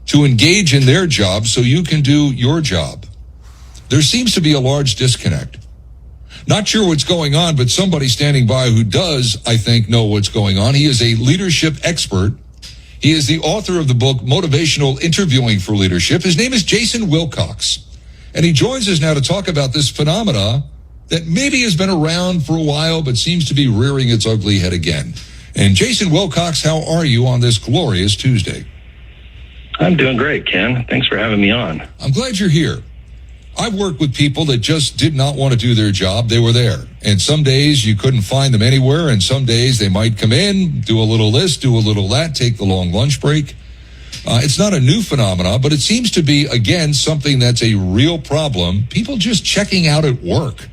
to engage in their job so you can do your job. There seems to be a large disconnect. Not sure what's going on, but somebody standing by who does, I think, know what's going on. He is a leadership expert. He is the author of the book, Motivational Interviewing for Leadership. His name is Jason Wilcox, and he joins us now to talk about this phenomena that maybe has been around for a while, but seems to be rearing its ugly head again. And Jason Wilcox, how are you on this glorious Tuesday? I'm doing great, Ken. Thanks for having me on. I'm glad you're here. I've worked with people that just did not want to do their job. They were there. And some days you couldn't find them anywhere, and some days they might come in, do a little this, do a little that, take the long lunch break. It's not a new phenomenon, but it seems to be, again, something that's a real problem. People just checking out at work.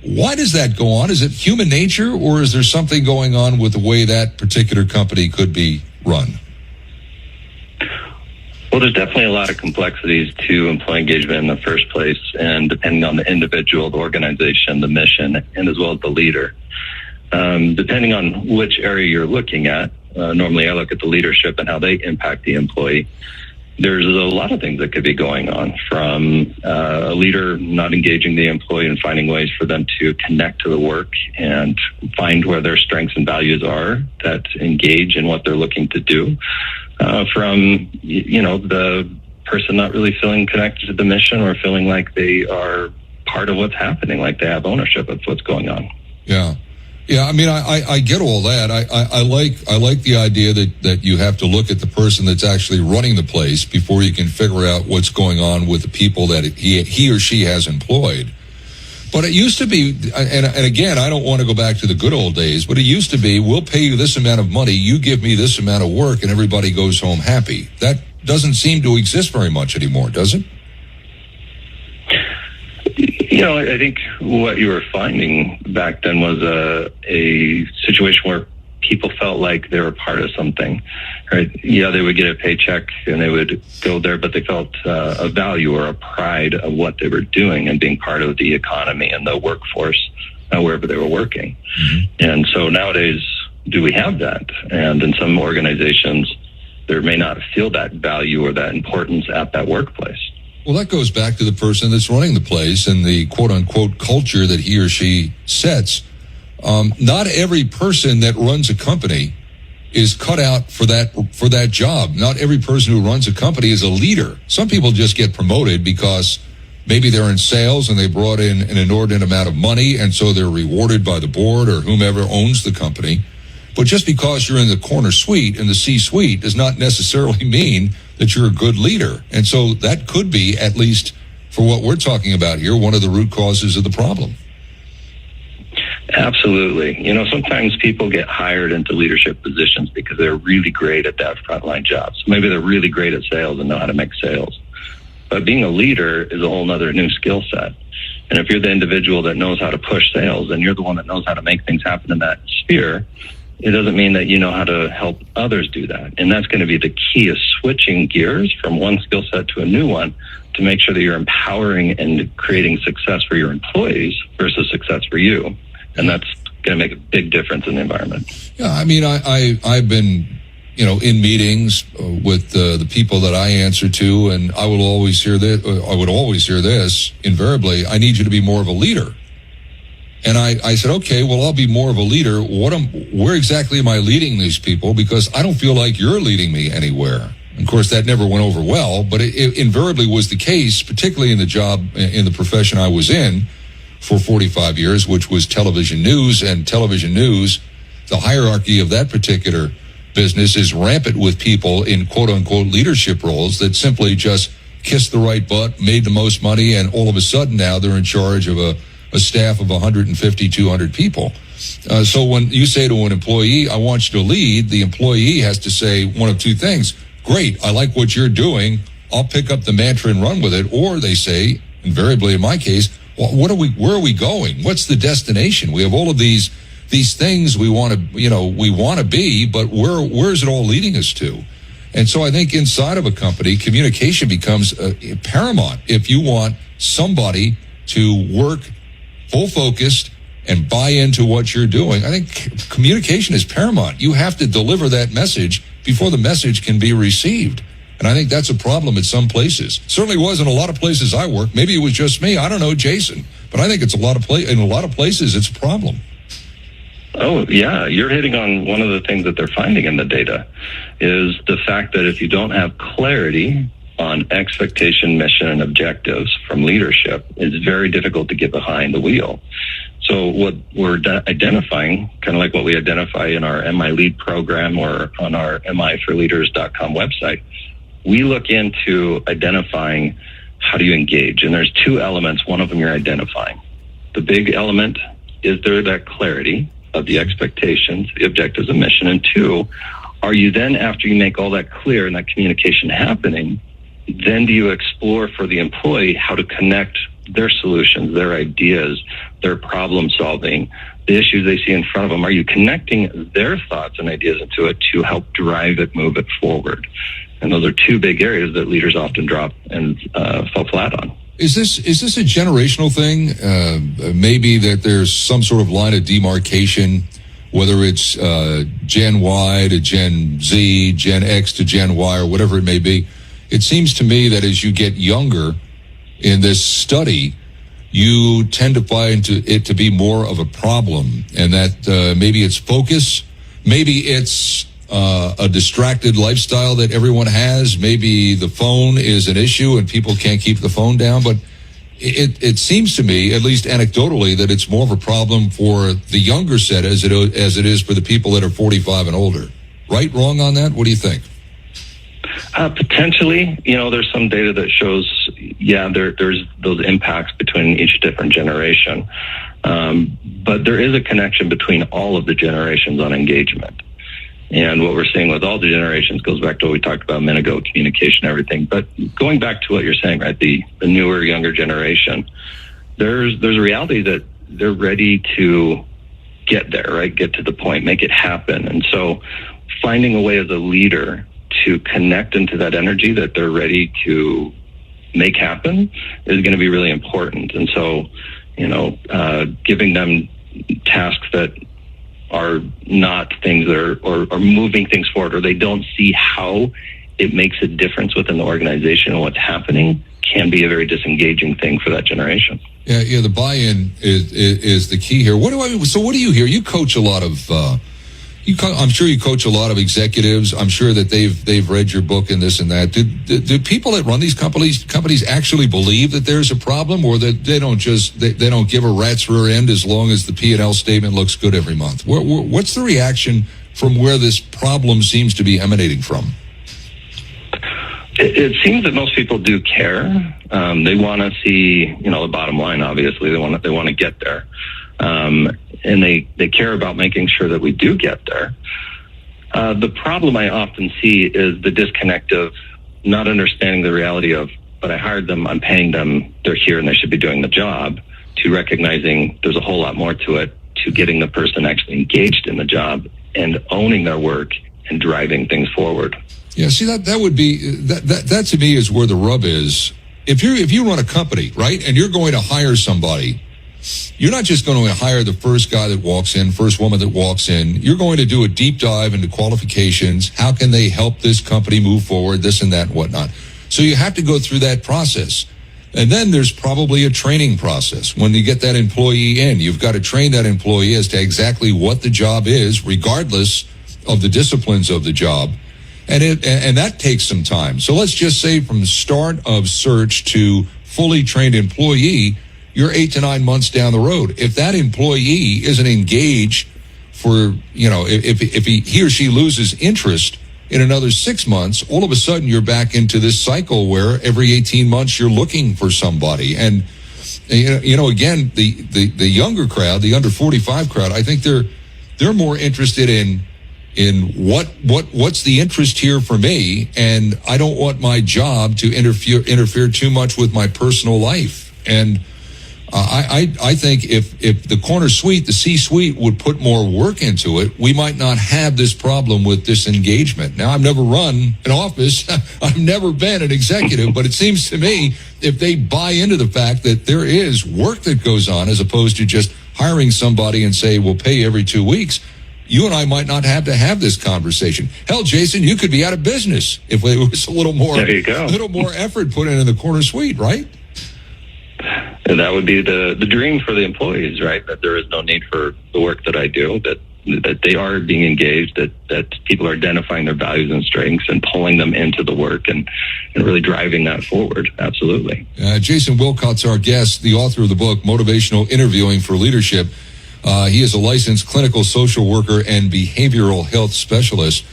Why does that go on? Is it human nature, or is there something going on with the way that particular company could be run? Well, there's definitely a lot of complexities to employee engagement in the first place, and depending on the individual, the organization, the mission, and as well as the leader. Depending on which area you're looking at, normally I look at the leadership and how they impact the employee. There's a lot of things that could be going on, from a leader not engaging the employee and finding ways for them to connect to the work and find where their strengths and values are that engage in what they're looking to do. From, the person not really feeling connected to the mission or feeling like they are part of what's happening, like they have ownership of what's going on. Yeah. Yeah, I mean, I get all that. I like the idea that you have to look at the person that's actually running the place before you can figure out what's going on with the people that he or she has employed. But it used to be, and again, I don't want to go back to the good old days, but it used to be, we'll pay you this amount of money, you give me this amount of work, and everybody goes home happy. That doesn't seem to exist very much anymore, does it? I think what you were finding back then was a situation where people felt like they were part of something, right? Yeah, they would get a paycheck and they would go there, but they felt a value or a pride of what they were doing and being part of the economy and the workforce wherever they were working. Mm-hmm. And so nowadays, do we have that? And in some organizations, there may not feel that value or that importance at that workplace. Well, that goes back to the person that's running the place and the quote-unquote culture that he or she sets. Not every person that runs a company is cut out for that job. Not every person who runs a company is a leader. Some people just get promoted because maybe they're in sales and they brought in an inordinate amount of money, and so they're rewarded by the board or whomever owns the company. But just because you're in the corner suite, in the C-suite, does not necessarily mean that you're a good leader. And so that could be, at least for what we're talking about here, one of the root causes of the problem. Absolutely. Sometimes people get hired into leadership positions because they're really great at that frontline job. So maybe they're really great at sales and know how to make sales. But being a leader is a whole other new skill set. And if you're the individual that knows how to push sales and you're the one that knows how to make things happen in that sphere, it doesn't mean that you know how to help others do that. And that's going to be the key, is switching gears from one skill set to a new one to make sure that you're empowering and creating success for your employees versus success for you. And that's going to make a big difference in the environment. Yeah, I mean, I've been, in meetings with the people that I answer to, and I would always hear this invariably: I need you to be more of a leader. And I said, okay, well, I'll be more of a leader. Where exactly am I leading these people? Because I don't feel like you're leading me anywhere. And of course, that never went over well, but it invariably was the case, particularly in the profession I was in for 45 years, which was television news. And television news, the hierarchy of that particular business is rampant with people in quote-unquote leadership roles that simply just kissed the right butt, made the most money, and all of a sudden now they're in charge of a staff of 150, 200 people. So when you say to an employee, I want you to lead, the employee has to say one of two things. Great, I like what you're doing. I'll pick up the mantra and run with it. Or they say, invariably in my case, well, where are we going? What's the destination? We have all of these things we want to be, but where is it all leading us to? And so I think inside of a company, communication becomes paramount. If you want somebody to work full focused and buy into what you're doing, I think communication is paramount. You have to deliver that message before the message can be received. And I think that's a problem at some places. Certainly was in a lot of places I work. Maybe it was just me. I don't know, Jason. But I think it's in a lot of places it's a problem. Oh, yeah. You're hitting on one of the things that they're finding in the data is the fact that if you don't have clarity on expectation, mission, and objectives from leadership, it's very difficult to get behind the wheel. So what we're identifying, kind of like what we identify in our MI Lead program or on our miforleaders.com website, we look into identifying how do you engage. And there's two elements. One of them you're identifying. The big element is there that clarity of the expectations, the objectives, and mission. And two, are you then, after you make all that clear and that communication happening, then do you explore for the employee how to connect their solutions, their ideas, their problem solving, the issues they see in front of them? Are you connecting their thoughts and ideas into it to help drive it, move it forward? And those are two big areas that leaders often drop and fall flat on. Is this a generational thing? Maybe that there's some sort of line of demarcation, whether it's Gen Y to Gen Z, Gen X to Gen Y, or whatever it may be. It seems to me that as you get younger in this study, you tend to find it to be more of a problem, and that maybe it's focus, maybe it's a distracted lifestyle that everyone has. Maybe the phone is an issue and people can't keep the phone down. But it seems to me, at least anecdotally, that it's more of a problem for the younger set as it is for the people that are 45 and older. Right, wrong on that? What do you think? Potentially, there's some data that shows, there's those impacts between each different generation. But there is a connection between all of the generations on engagement. And what we're seeing with all the generations goes back to what we talked about a minute ago, communication, everything. But going back to what you're saying, right, the newer, younger generation, there's a reality that they're ready to get there, right, get to the point, make it happen. And so finding a way as a leader to connect into that energy that they're ready to make happen is going to be really important. And so, giving them tasks that are not things that are or moving things forward, or they don't see how it makes a difference within the organization and what's happening, can be a very disengaging thing for that generation. Yeah. The buy-in is the key here. So what do you hear? You coach a lot of. I'm sure you coach a lot of executives. I'm sure that they've read your book and this and that. Do people that run these companies actually believe that there's a problem, or that they don't give a rat's rear end as long as the P&L statement looks good every month? What's the reaction from where this problem seems to be emanating from? It seems that most people do care. They want to see, the bottom line. Obviously, they want to get there. And they care about making sure that we do get there. The problem I often see is the disconnect of not understanding the reality of, but I hired them, I'm paying them, they're here and they should be doing the job, to recognizing there's a whole lot more to it, to getting the person actually engaged in the job and owning their work and driving things forward. Yeah, see, that would be, that to me is where the rub is. If you run a company, right, and you're going to hire somebody, you're not just going to hire the first guy that walks in, first woman that walks in. You're going to do a deep dive into qualifications. How can they help this company move forward, this and that and whatnot. So you have to go through that process. And then there's probably a training process. When you get that employee in, you've got to train that employee as to exactly what the job is, regardless of the disciplines of the job. And that takes some time. So let's just say from the start of search to fully trained employee, you're 8 to 9 months down the road. If that employee isn't engaged for, if he or she loses interest in another 6 months, all of a sudden you're back into this cycle where every 18 months you're looking for somebody. And, again, the younger crowd, the under 45 crowd, I think they're more interested in what's the interest here for me, and I don't want my job to interfere too much with my personal life. And I think if the corner suite, the C-suite, would put more work into it, we might not have this problem with disengagement. Now, I've never run an office. I've never been an executive, but it seems to me if they buy into the fact that there is work that goes on as opposed to just hiring somebody and say, we'll pay you every 2 weeks, you and I might not have to have this conversation. Hell, Jason, you could be out of business if it was a little more, there you go. A little more effort put into the corner suite, right? And that would be the dream for the employees, right? That there is no need for the work that I do, that they are being engaged, that people are identifying their values and strengths and pulling them into the work and really driving that forward. Absolutely. Jason Wilcott's our guest, the author of the book, Motivational Interviewing for Leadership. He is a licensed clinical social worker and behavioral health specialist.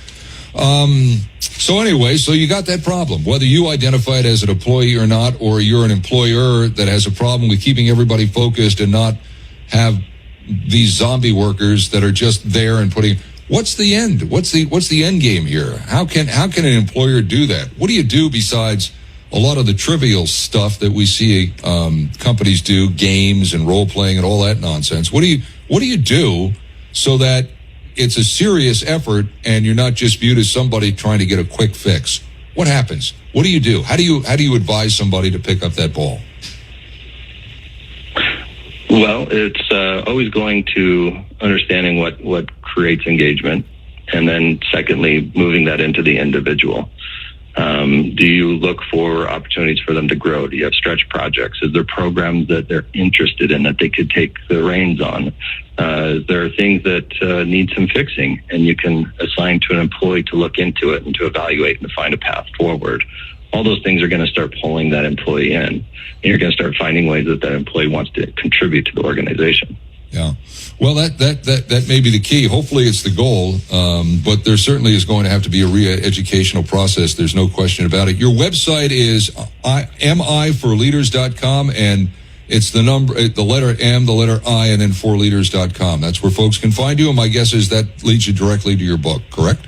So anyway, so you got that problem, whether you identify it as an employee or not, or you're an employer that has a problem with keeping everybody focused and not have these zombie workers that are just there and putting, what's the end? What's the end game here? How can an employer do that? What do you do besides a lot of the trivial stuff that we see companies do, games and role playing and all that nonsense? What do you do so that it's a serious effort and you're not just viewed as somebody trying to get a quick fix? What happens? What do you do? How do you advise somebody to pick up that ball? Well, it's always going to understanding what creates engagement, and then secondly, moving that into the individual. Do you look for opportunities for them to grow? Do you have stretch projects? Is there programs that they're interested in that they could take the reins on? There are things that need some fixing, and you can assign to an employee to look into it and to evaluate and to find a path forward. All those things are going to start pulling that employee in, and you're going to start finding ways that employee wants to contribute to the organization. Yeah. Well, that may be the key. Hopefully it's the goal, but there certainly is going to have to be a re-educational process. There's no question about it. Your website is miforleaders.com, and it's the letter M, the letter I, and then forleaders.com. That's where folks can find you, and my guess is that leads you directly to your book, correct?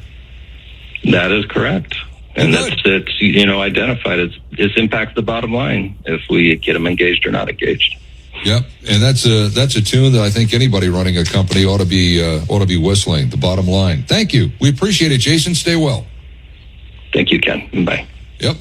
That is correct. And it's identified as this impacts the bottom line if we get them engaged or not engaged. Yep, and that's a tune that I think anybody running a company ought to be whistling. The bottom line. Thank you. We appreciate it, Jason. Stay well. Thank you, Ken. Bye. Yep.